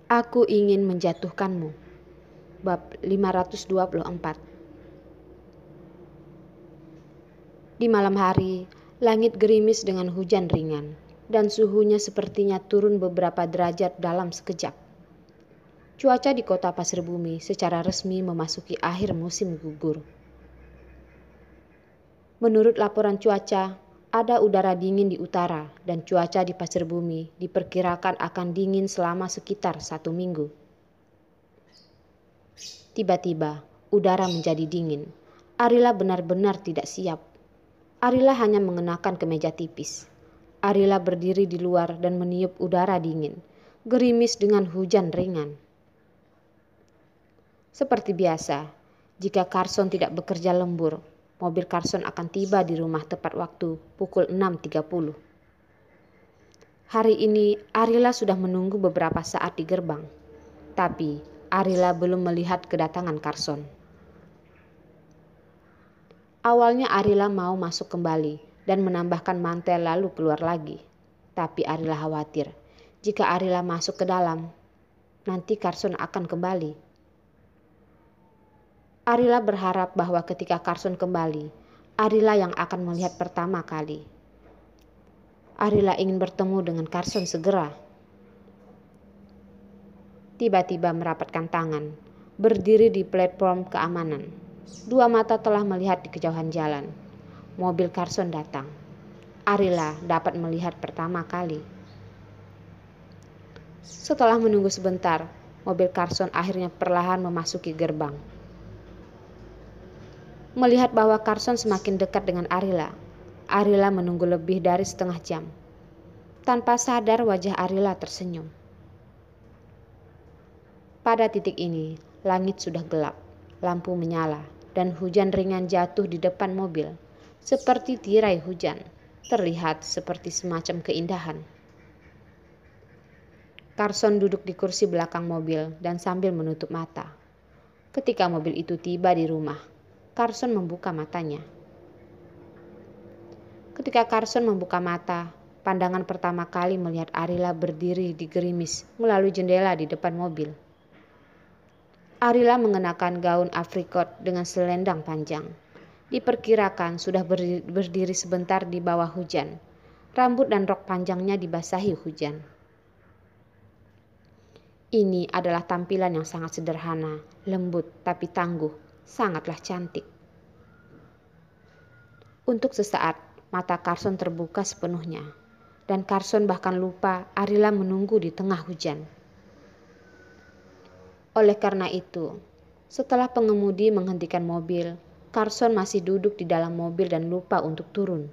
Aku ingin menjatuhkanmu. Bab 524. Di malam hari, langit gerimis dengan hujan ringan, dan suhunya sepertinya turun beberapa derajat dalam sekejap. Cuaca di kota Pasir Bumi secara resmi memasuki akhir musim gugur. Menurut laporan cuaca, ada udara dingin di utara dan cuaca di Pasir Bumi diperkirakan akan dingin selama sekitar 1 minggu. Tiba-tiba, udara menjadi dingin. Arila benar-benar tidak siap. Arila hanya mengenakan kemeja tipis. Arila berdiri di luar dan meniup udara dingin, gerimis dengan hujan ringan. Seperti biasa, jika Carson tidak bekerja lembur, mobil Carson akan tiba di rumah tepat waktu pukul 6.30. Hari ini Arila sudah menunggu beberapa saat di gerbang, tapi Arila belum melihat kedatangan Carson. Awalnya Arila mau masuk kembali dan menambahkan mantel lalu keluar lagi. Tapi Arila khawatir, jika Arila masuk ke dalam, nanti Carson akan kembali. Arila berharap bahwa ketika Carson kembali, Arila yang akan melihat pertama kali. Arila ingin bertemu dengan Carson segera. Tiba-tiba merapatkan tangan, berdiri di platform keamanan. 2 mata telah melihat di kejauhan jalan. Mobil Carson datang. Arila dapat melihat pertama kali. Setelah menunggu sebentar, mobil Carson akhirnya perlahan memasuki gerbang. Melihat bahwa Carson semakin dekat dengan Arila, Arila menunggu lebih dari setengah jam. Tanpa sadar wajah Arila tersenyum. Pada titik ini, langit sudah gelap, lampu menyala, dan hujan ringan jatuh di depan mobil. Seperti tirai hujan, terlihat seperti semacam keindahan. Carson duduk di kursi belakang mobil dan sambil menutup mata. Ketika mobil itu tiba di rumah, Carson membuka matanya. Ketika Carson membuka mata, pandangan pertama kali melihat Arila berdiri di gerimis melalui jendela di depan mobil. Arila mengenakan gaun aprikot dengan selendang panjang. Diperkirakan sudah berdiri sebentar di bawah hujan. Rambut dan rok panjangnya dibasahi hujan. Ini adalah tampilan yang sangat sederhana, lembut tapi tangguh, sangatlah cantik. Untuk sesaat, mata Carson terbuka sepenuhnya, dan Carson bahkan lupa Arila menunggu di tengah hujan. Oleh karena itu, setelah pengemudi menghentikan mobil, Carson masih duduk di dalam mobil dan lupa untuk turun.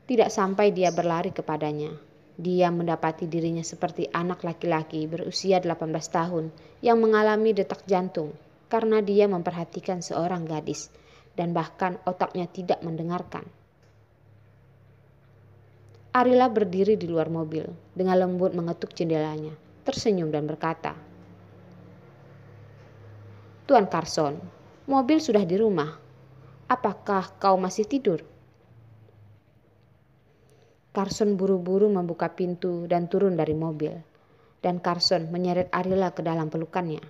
Tidak sampai dia berlari kepadanya, dia mendapati dirinya seperti anak laki-laki berusia 18 tahun yang mengalami detak jantung karena dia memperhatikan seorang gadis dan bahkan otaknya tidak mendengarkan. Arila berdiri di luar mobil dengan lembut mengetuk jendelanya, tersenyum dan berkata, "Tuan Carson, mobil sudah di rumah. Apakah kau masih tidur?" Carson buru-buru membuka pintu dan turun dari mobil, dan Carson menyeret Arila ke dalam pelukannya.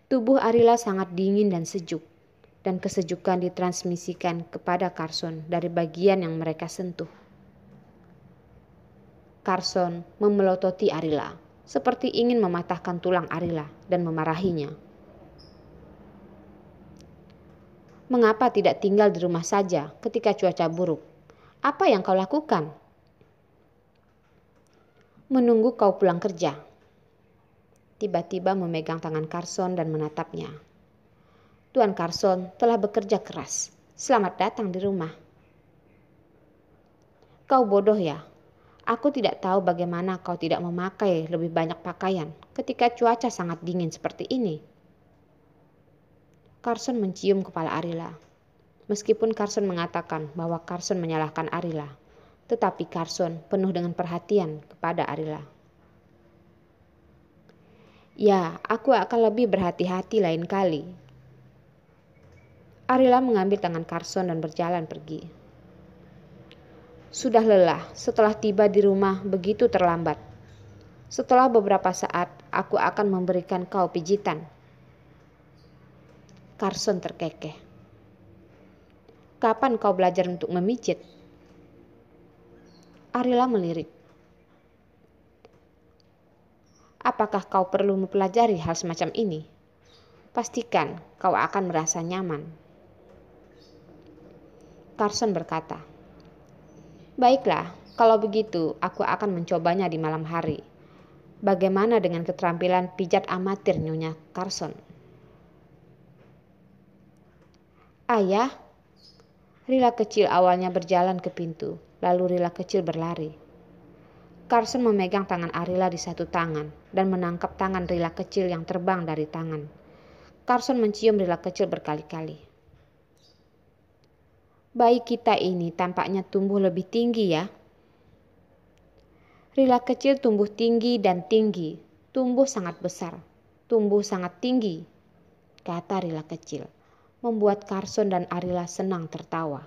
Tubuh Arila sangat dingin dan sejuk, dan kesejukan ditransmisikan kepada Carson dari bagian yang mereka sentuh. Carson memelototi Arila, seperti ingin mematahkan tulang Arila dan memarahinya. "Mengapa tidak tinggal di rumah saja ketika cuaca buruk? Apa yang kau lakukan?" "Menunggu kau pulang kerja." Tiba-tiba memegang tangan Carson dan menatapnya. "Tuan Carson telah bekerja keras. Selamat datang di rumah." "Kau bodoh ya. Aku tidak tahu bagaimana kau tidak memakai lebih banyak pakaian ketika cuaca sangat dingin seperti ini." Carson mencium kepala Arila. Meskipun Carson mengatakan bahwa Carson menyalahkan Arila, tetapi Carson penuh dengan perhatian kepada Arila. "Ya, aku akan lebih berhati-hati lain kali." Arila mengambil tangan Carson dan berjalan pergi. Sudah lelah setelah tiba di rumah begitu terlambat. Setelah beberapa saat, aku akan memberikan kau pijitan. Carson terkekeh. Kapan kau belajar untuk memijit? Arila melirik. Apakah kau perlu mempelajari hal semacam ini? Pastikan kau akan merasa nyaman. Carson berkata, baiklah, kalau begitu aku akan mencobanya di malam hari. Bagaimana dengan keterampilan pijat amatir Nyonya Carson? Ayah, Rila kecil awalnya berjalan ke pintu, lalu Rila kecil berlari. Carson memegang tangan Arila di satu tangan dan menangkap tangan Rila kecil yang terbang dari tangan. Carson mencium Rila kecil berkali-kali. Bayi kita ini tampaknya tumbuh lebih tinggi ya. Rila kecil tumbuh tinggi dan tinggi, tumbuh sangat besar, tumbuh sangat tinggi, kata Rila kecil, membuat Carson dan Arila senang tertawa.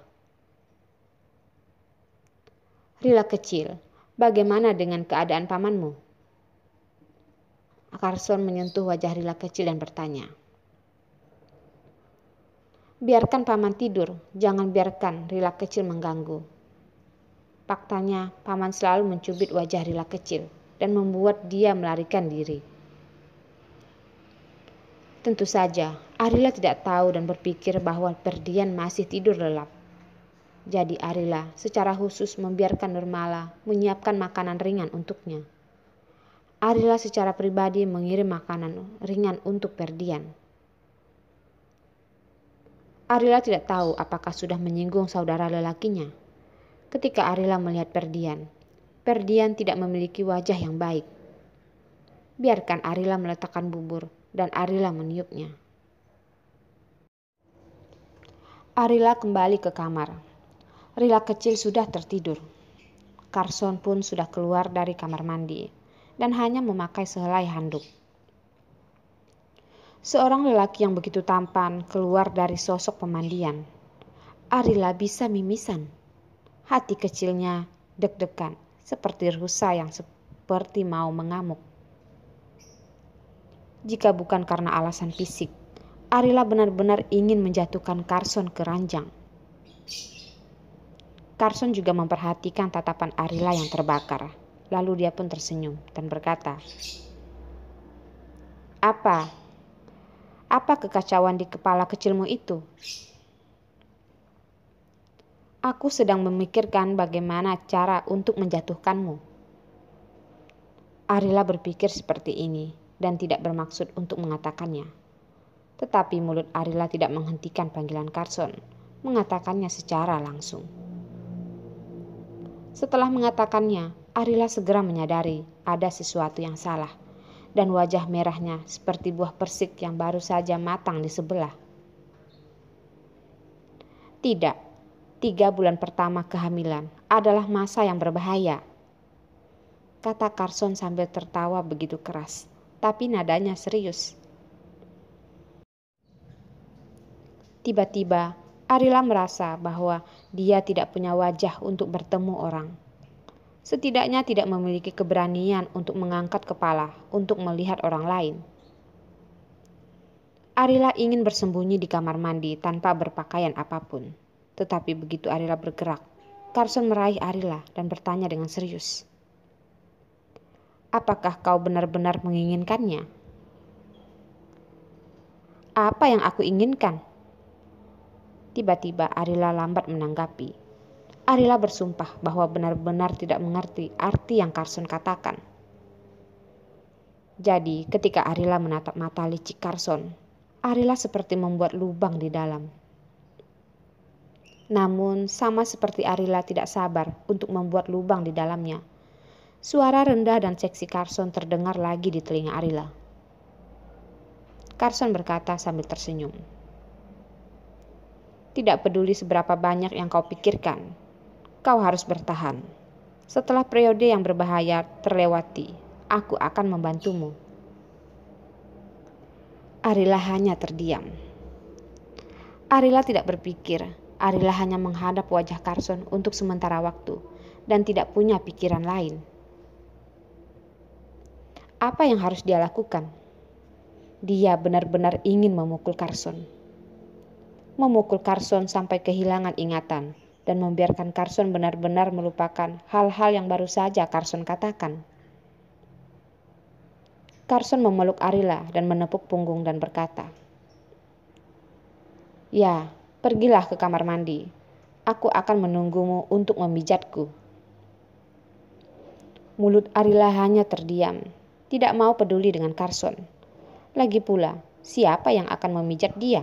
Rila kecil, bagaimana dengan keadaan pamanmu? Carson menyentuh wajah Rila kecil dan bertanya. Biarkan paman tidur, jangan biarkan Rila kecil mengganggu. Faktanya, paman selalu mencubit wajah Rila kecil dan membuat dia melarikan diri. Tentu saja, Arila tidak tahu dan berpikir bahwa Ferdian masih tidur lelap. Jadi Arila secara khusus membiarkan Nurmala menyiapkan makanan ringan untuknya. Arila secara pribadi mengirim makanan ringan untuk Ferdian. Arila tidak tahu apakah sudah menyinggung saudara lelakinya. Ketika Arila melihat Ferdian, Ferdian tidak memiliki wajah yang baik. Biarkan Arila meletakkan bubur dan Arila meniupnya. Arila kembali ke kamar. Rila kecil sudah tertidur. Carson pun sudah keluar dari kamar mandi dan hanya memakai sehelai handuk. Seorang lelaki yang begitu tampan keluar dari sosok pemandian. Arila bisa mimisan. Hati kecilnya deg-degan seperti rusa yang seperti mau mengamuk. Jika bukan karena alasan fisik, Arila benar-benar ingin menjatuhkan Carson ke ranjang. Carson juga memperhatikan tatapan Arila yang terbakar. Lalu dia pun tersenyum dan berkata, Apa kekacauan di kepala kecilmu itu? Aku sedang memikirkan bagaimana cara untuk menjatuhkanmu. Arila berpikir seperti ini dan tidak bermaksud untuk mengatakannya. Tetapi mulut Arila tidak menghentikan panggilan Carson, mengatakannya secara langsung. Setelah mengatakannya, Arila segera menyadari ada sesuatu yang salah. Dan wajah merahnya seperti buah persik yang baru saja matang di sebelah. Tidak, 3 bulan pertama kehamilan adalah masa yang berbahaya, kata Carson sambil tertawa begitu keras, tapi nadanya serius. Tiba-tiba, Arila merasa bahwa dia tidak punya wajah untuk bertemu orang. Setidaknya tidak memiliki keberanian untuk mengangkat kepala untuk melihat orang lain. Arila ingin bersembunyi di kamar mandi tanpa berpakaian apapun. Tetapi begitu Arila bergerak, Carson meraih Arila dan bertanya dengan serius. Apakah kau benar-benar menginginkannya? Apa yang aku inginkan? Tiba-tiba Arila lambat menanggapi. Arila bersumpah bahwa benar-benar tidak mengerti arti yang Carson katakan. Jadi ketika Arila menatap mata licik Carson, Arila seperti membuat lubang di dalam. Namun sama seperti Arila tidak sabar untuk membuat lubang di dalamnya, suara rendah dan seksi Carson terdengar lagi di telinga Arila. Carson berkata sambil tersenyum. Tidak peduli seberapa banyak yang kau pikirkan, kau harus bertahan. Setelah periode yang berbahaya terlewati, aku akan membantumu. Arila hanya terdiam. Arila tidak berpikir. Arila hanya menghadap wajah Carson untuk sementara waktu, dan tidak punya pikiran lain. Apa yang harus dia lakukan? Dia benar-benar ingin memukul Carson. Memukul Carson sampai kehilangan ingatan dan membiarkan Carson benar-benar melupakan hal-hal yang baru saja Carson katakan. Carson memeluk Arila dan menepuk punggung dan berkata, "Ya, pergilah ke kamar mandi. Aku akan menunggumu untuk memijatku." Mulut Arila hanya terdiam, tidak mau peduli dengan Carson. Lagi pula, siapa yang akan memijat dia?